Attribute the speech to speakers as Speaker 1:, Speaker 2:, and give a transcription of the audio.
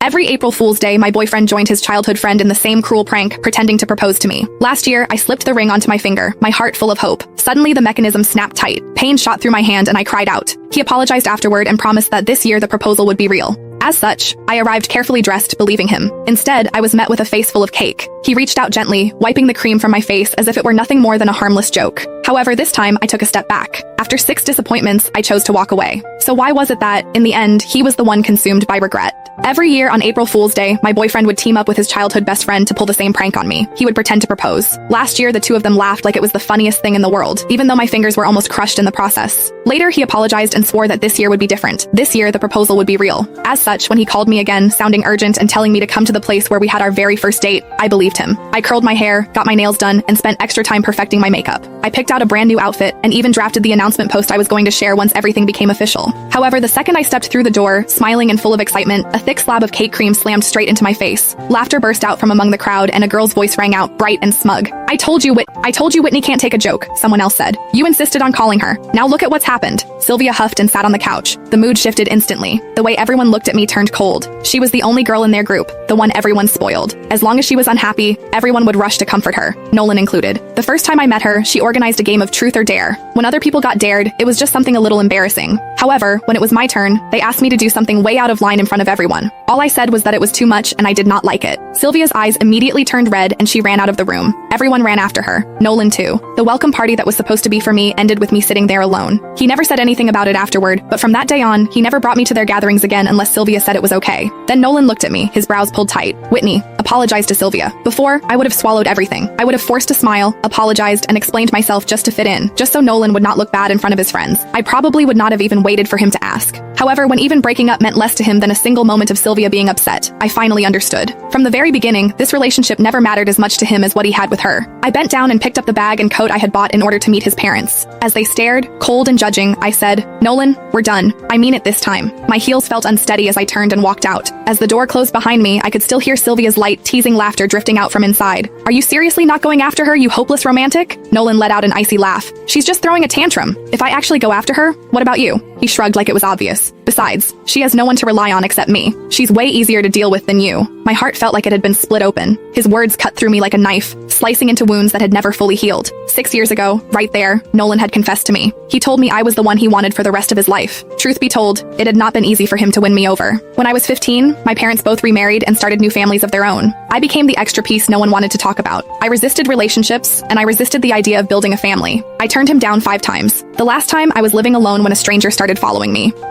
Speaker 1: Every April Fool's Day, my boyfriend joined his childhood friend in the same cruel prank, pretending to propose to me. Last year, I slipped the ring onto my finger, my heart full of hope. Suddenly, the mechanism snapped tight. Pain shot through my hand and I cried out. He apologized afterward and promised that this year the proposal would be real. As such, I arrived carefully dressed, believing him. Instead, I was met with a face full of cake. He reached out gently, wiping the cream from my face as if it were nothing more than a harmless joke. However, this time, I took a step back. After 6 disappointments, I chose to walk away. So why was it that, in the end, he was the one consumed by regret? Every year on April Fool's Day, my boyfriend would team up with his childhood best friend to pull the same prank on me. He would pretend to propose. Last year, the two of them laughed like it was the funniest thing in the world, even though my fingers were almost crushed in the process. Later, he apologized and swore that this year would be different. This year, the proposal would be real. As such, when he called me again, sounding urgent and telling me to come to the place where we had our very first date, I believed him. I curled my hair, got my nails done, and spent extra time perfecting my makeup. I picked out a brand new outfit and even drafted the announcement post I was going to share once everything became official. However, the second I stepped through the door, smiling and full of excitement, a thick slab of cake cream slammed straight into my face. Laughter burst out from among the crowd and a girl's voice rang out, bright and smug. I told you Whitney can't take a joke, someone else said. You insisted on calling her. Now look at what's happened. Sylvia huffed and sat on the couch. The mood shifted instantly. The way everyone looked at me turned cold. She was the only girl in their group, the one everyone spoiled. As long as she was unhappy, everyone would rush to comfort her, Nolan included. The first time I met her, she organized a game of truth or dare. When other people got dared, it was just something a little embarrassing. However, when it was my turn, they asked me to do something way out of line in front of everyone. All I said was that it was too much and I did not like it. Sylvia's eyes immediately turned red and she ran out of the room. Everyone ran after her, Nolan too. The welcome party that was supposed to be for me ended with me sitting there alone. He never said anything about it afterward, but from that day on, he never brought me to their gatherings again unless Sylvia said it was okay. Then Nolan looked at me, his brows pulled tight. Whitney, apologize to Sylvia. Before, I would have swallowed everything. I would have forced a smile, apologized, and explained myself just to fit in, just so Nolan would not look bad in front of his friends. I probably would not have even waited for him to ask. However, when even breaking up meant less to him than a single moment of Sylvia being upset, I finally understood. From the very beginning, this relationship never mattered as much to him as what he had with her. I bent down and picked up the bag and coat I had bought in order to meet his parents. As they stared, cold and judging, I said, Nolan, we're done. I mean it this time. My heels felt unsteady as I turned and walked out. As the door closed behind me, I could still hear Sylvia's light, teasing laughter drifting out from inside. Are you seriously not going after her, you hopeless romantic? Nolan let out an icy laugh. She's just throwing a tantrum. If I actually go after her, what about you? He shrugged like it was obvious. Besides, she has no one to rely on except me. She's way easier to deal with than you. My heart felt like it had been split open. His words cut through me like a knife, slicing into wounds that had never fully healed. 6 years ago, right there, Nolan had confessed to me. He told me I was the one he wanted for the rest of his life. Truth be told, it had not been easy for him to win me over. When I was 15, my parents both remarried and started new families of their own. I became the extra piece no one wanted to talk about. I resisted relationships, and I resisted the idea of building a family. I turned him down 5 times. The last time, I was living alone when a stranger started following me.